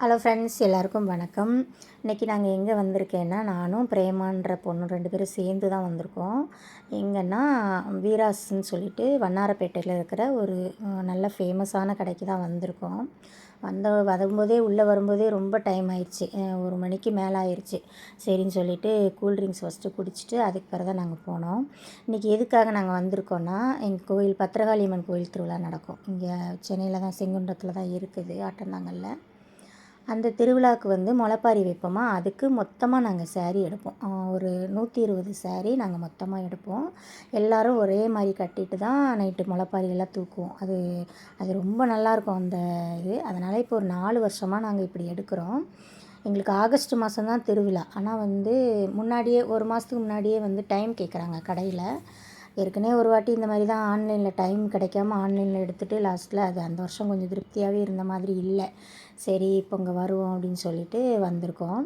Hello friends, எல்லாருக்கும் வணக்கம். இன்றைக்கி நாங்கள் எங்கே வந்திருக்கேன்னா, நானும் பிரேமான்ற பொண்ணு 2 பேரும் சேர்ந்து தான் வந்திருக்கோம். எங்கன்னா வீராஸ்ன்னு சொல்லிட்டு வண்ணாரப்பேட்டையில் இருக்கிற ஒரு நல்ல ஃபேமஸான கடைக்கு தான் வந்திருக்கோம். வரும்போதே உள்ளே வரும்போதே ரொம்ப டைம் ஆயிடுச்சு. 1 மணிக்கு மேலே ஆயிடுச்சு. சரின்னு சொல்லிட்டு கூல்ட்ரிங்க்ஸ் ஃபஸ்ட்டு குடிச்சிட்டு அதுக்கு பிறகு தான் நாங்கள் போனோம். இன்றைக்கி எதுக்காக நாங்கள் வந்திருக்கோன்னா, எங்கள் கோயில் பத்திரகாளியம்மன் கோயில் திருவிழா நடக்கும். இங்கே சென்னையில் தான், செங்குன்றத்தில் தான் இருக்குது, ஆட்டந்தாங்கல்ல. அந்த திருவிழாவுக்கு முளைப்பாரி வைப்போமா, அதுக்கு மொத்தமாக நாங்கள் ஸேரீ எடுப்போம். ஒரு 120 ஸேரீ நாங்கள் மொத்தமாக எடுப்போம். எல்லோரும் ஒரே மாதிரி கட்டிட்டு தான் நைட்டு முளைப்பாரியெல்லாம் தூக்குவோம். அது ரொம்ப நல்லாயிருக்கும் அந்த இது. அதனால் இப்போ ஒரு 4 வருஷமாக நாங்கள் இப்படி எடுக்கிறோம். எங்களுக்கு ஆகஸ்ட் மாதம் தான் திருவிழா. ஆனால் முன்னாடியே 1 மாதத்துக்கு முன்னாடியே டைம் கேட்குறாங்க கடையில். ஏற்கனவே ஒரு வாட்டி இந்த மாதிரி தான் ஆன்லைனில் டைம் கிடைக்காம ஆன்லைனில் எடுத்துகிட்டு லாஸ்ட்டில் அது அந்த வருஷம் கொஞ்சம் திருப்தியாகவே இருந்த மாதிரி இல்லை. சரி, இப்போ இங்கே வருவோம் அப்படின்னு சொல்லிட்டு வந்திருக்கோம்.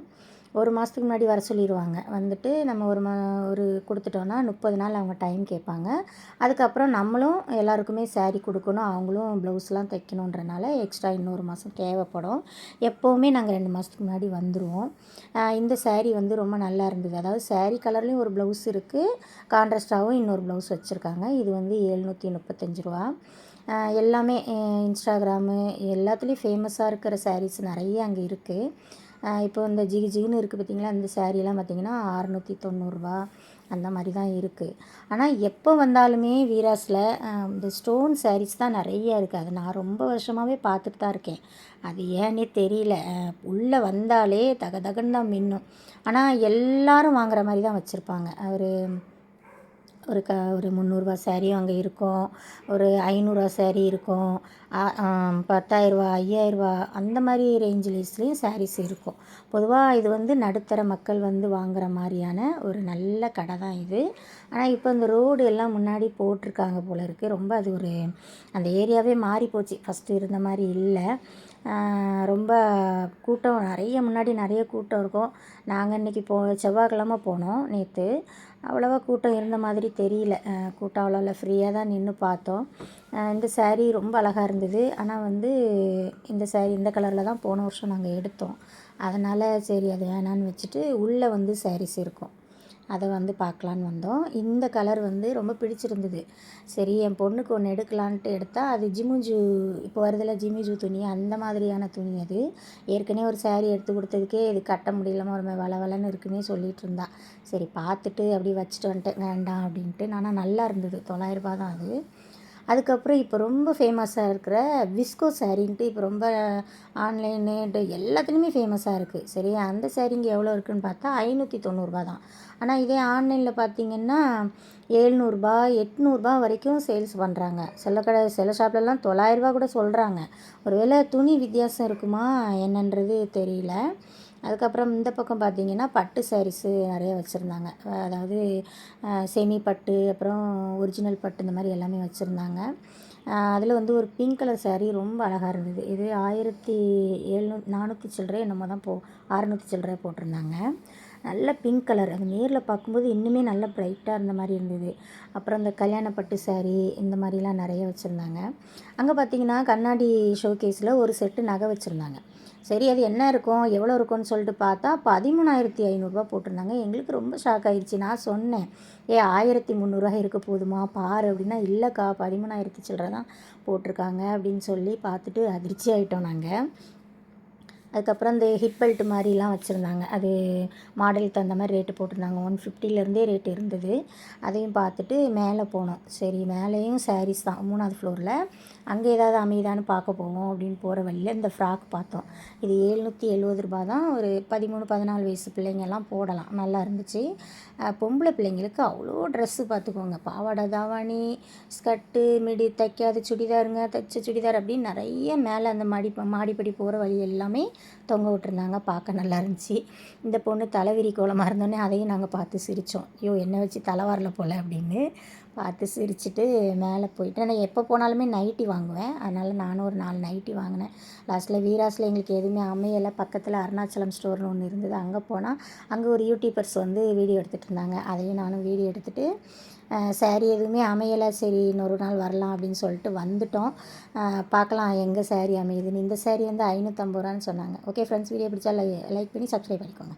1 மாதத்துக்கு முன்னாடி வர சொல்லிடுவாங்க. வந்துட்டு நம்ம ஒரு கொடுத்துட்டோன்னா 30 நாள் அவங்க டைம் கேட்பாங்க. அதுக்கப்புறம் நம்மளும் எல்லாருக்குமே ஸேரீ கொடுக்கணும், அவங்களும் ப்ளவுஸ்லாம் தைக்கணுன்றனால எக்ஸ்ட்ரா இன்னொரு மாதம் தேவைப்படும். எப்போவுமே நாங்கள் 2 மாதத்துக்கு முன்னாடி வந்துடுவோம். இந்த ஸேரீ ரொம்ப நல்லா இருந்தது. அதாவது ஸேரீ கலர்லேயும் ஒரு ப்ளவுஸ் இருக்குது, கான்ட்ராஸ்ட்டாகவும் இன்னொரு ப்ளவுஸ் வச்சுருக்காங்க. இது 735 ரூபா. எல்லாமே இன்ஸ்டாகிராமு எல்லாத்துலேயும் ஃபேமஸாக இருக்கிற ஸேரீஸ் நிறைய அங்கே இருக்குது. இப்போ இந்த ஜிகு ஜிகுன்னு இருக்குது பார்த்திங்களா, இந்த ஸேரீலாம் பார்த்திங்கன்னா 690 ரூபா அந்த மாதிரி தான் இருக்குது. ஆனால் எப்போ வந்தாலுமே வீராஸில் இந்த ஸ்டோன் ஸேரீஸ் தான் நிறைய இருக்குது. அதை நான் ரொம்ப வருஷமாகவே பார்த்துட்டு தான் இருக்கேன். அது ஏன்னே தெரியல. உள்ளே வந்தாலே தக தகன்னு தான் மின்னும். ஆனால் எல்லோரும் வாங்குகிற மாதிரி தான் வச்சுருப்பாங்க. ஒரு 300 ஸேரீயும் அங்கே இருக்கும், ஒரு 500 ஸேரீ இருக்கும், 10,000 5,000 அந்த மாதிரி ரேஞ்சிலேஸ்லேயும் ஸேரீஸ் இருக்கும். பொதுவாக இது நடுத்தர மக்கள் வாங்குகிற மாதிரியான ஒரு நல்ல கடை தான் இது. ஆனால் இப்போ இந்த ரோடு எல்லாம் முன்னாடி போட்டிருக்காங்க போல இருக்குது. ரொம்ப அது அந்த ஏரியாவே மாறி போச்சு. ஃபஸ்ட்டு இருந்த மாதிரி இல்லை. ரொம்ப கூட்டம் முன்னாடி நிறைய கூட்டம் இருக்கும். நாங்கள் இன்றைக்கி செவ்வாய்க்கிழமை போனோம். நேற்று அவ்வளோவா கூட்டம் இருந்த மாதிரி தெரியல. கூட்டம் அவ்வளோ இல்லை, ஃப்ரீயாக தான் நின்று பார்த்தோம். இந்த ஸேரீ ரொம்ப அழகாக இருந்தது. ஆனால் இந்த ஸேரீ இந்த கலரில் தான் போன வருஷம் நாங்கள் எடுத்தோம். அதனால் சரி, அது வேணான்னு வச்சுட்டு உள்ளே ஸேரீஸ் இருக்கும், அதை பார்க்கலான்னு வந்தோம். இந்த கலர் ரொம்ப பிடிச்சிருந்தது. சரி, என் பொண்ணுக்கு ஒன்று எடுக்கலான்ட்டு எடுத்தால் அது ஜிமுஜு, இப்போ வருதில்ல ஜிமிஜு துணி, அந்த மாதிரியான துணி அது. ஏற்கனவே ஒரு ஸேரீ எடுத்து கொடுத்ததுக்கே இது கட்ட முடியலமா, ஒரு வள வளன்னு இருக்குன்னே சொல்லிகிட்டு இருந்தா. சரி, பார்த்துட்டு அப்படி வச்சுட்டு வந்துட்டேன், வேண்டாம் அப்படின்ட்டு. ஆனால் நல்லா இருந்தது. 900 ரூபா தான் அது. அதுக்கப்புறம் இப்போ ரொம்ப ஃபேமஸாக இருக்கிற விஸ்கோ ஸேரீன்ட்டு இப்போ ரொம்ப ஆன்லைனு எல்லாத்துலேயுமே ஃபேமஸாக இருக்குது. சரி, அந்த ஸேரீங்க எவ்வளோ இருக்குதுன்னு பார்த்தா 590 ரூபா தான். ஆனால் இதே ஆன்லைனில் பார்த்திங்கன்னா 700 ரூபா 800 ரூபா வரைக்கும் சேல்ஸ் பண்ணுறாங்க. சில ஷாப்லலாம் 900 ரூபா கூட சொல்கிறாங்க. ஒருவேளை துணி வித்தியாசம் இருக்குமா என்னன்றது தெரியல. அதுக்கப்புறம் இந்த பக்கம் பார்த்திங்கன்னா பட்டு ஸேரீஸு நிறைய வச்சுருந்தாங்க. அதாவது செமி பட்டு, அப்புறம் ஒரிஜினல் பட்டு, இந்த மாதிரி எல்லாமே வச்சுருந்தாங்க. அதில் ஒரு பிங்க் கலர் ஸேரீ ரொம்ப அழகாக இருந்தது. இது 1700 சில்லறை என்னமோ தான் 600 சில்லறை போட்டிருந்தாங்க. நல்ல பிங்க் கலர். அது நேரில் பார்க்கும்போது இன்னுமே நல்ல ப்ரைட்டாக இருந்த மாதிரி இருந்தது. அப்புறம் இந்த கல்யாணப்பட்டு ஸேரீ இந்த மாதிரிலாம் நிறைய வச்சுருந்தாங்க. அங்கே பார்த்திங்கன்னா கண்ணாடி ஷோகேஸில் ஒரு செட்டு நகை வச்சுருந்தாங்க. சரி, அது என்ன இருக்கும், எவ்வளோ இருக்கும்னு சொல்லிட்டு பார்த்தா 13,500 போட்டிருந்தாங்க. எங்களுக்கு ரொம்ப ஷாக் ஆகிடுச்சு. நான் சொன்னேன், 1,300 இருக்க போதுமா பாரு அப்படின்னா, இல்லைக்கா 13,000 சில்லறை தான் போட்டிருக்காங்க அப்படின்னு சொல்லி பார்த்துட்டு அதிர்ச்சி ஆகிட்டோம் நாங்கள். அதுக்கப்புறம் இந்த ஹிப் பெல்ட் மாதிரிலாம் வச்சுருந்தாங்க. அது மாடலுக்கு தகுந்த மாதிரி ரேட்டு போட்டிருந்தாங்க. 150லேருந்தே ரேட் இருந்தது. அதையும் பார்த்துட்டு மேலே போனோம். சரி, மேலேயும் ஸேரீஸ் தான், 3வது ஃப்ளோரில். அங்கே ஏதாவது அமைதான்னு பார்க்க போவோம் அப்படின்னு போகிற வழியில் இந்த ஃப்ராக் பார்த்தோம். இது 770 ரூபா தான். ஒரு 13 14 வயசு பிள்ளைங்கள்லாம் போடலாம். நல்லா இருந்துச்சு. பொம்பளை பிள்ளைங்களுக்கு அவ்வளோ ட்ரெஸ்ஸு பார்த்துக்கோங்க. பாவாடை தாவாணி, ஸ்கர்ட்டு, மிடி, தைக்காத சுடிதாருங்க, தைச்ச சுடிதார் அப்படின்னு நிறைய மேலே அந்த மாடிப்படி போகிற வழி எல்லாமே தொங்க விட்டுருந்தாங்க. பார்க்க நல்லா இருந்துச்சு. இந்த பொண்ணு தலைவிரி கோலமாக இருந்தோடனே அதையும் நாங்கள் பார்த்து சிரித்தோம். ஐயோ, என்ன வச்சு தலை வரல போல் அப்படின்னு பார்த்து சிரிச்சுட்டு மேலே போயிட்டு, நான் எப்போ போனாலுமே நைட்டி வாங்குவேன். அதனால் நானும் ஒரு 4 நைட்டி வாங்கினேன். லாஸ்ட்டில் வீராஸில் எங்களுக்கு எதுவுமே அமையலை. பக்கத்தில் அருணாச்சலம் ஸ்டோர்னு ஒன்று இருந்தது. அங்கே போனால் அங்கே ஒரு யூடியூபர்ஸ் வீடியோ எடுத்துகிட்டு இருந்தாங்க. அதையும் நானும் வீடியோ எடுத்துகிட்டு சாரீ எதுவுமே அமையலை. சரி இன்னொரு நாள் வரலாம் அப்படின்னு சொல்லிட்டு வந்துட்டோம். பார்க்கலாம் எங்கே சாரீ அமையுதுன்னு. இந்த சாரீ வந்து ரூ. 550 சொன்னாங்க. ஓகே ஃப்ரெண்ட்ஸ், வீடியோ பிடிச்சா லைக் பண்ணி சப்ஸ்கிரைப் பண்ணிக்கோங்க.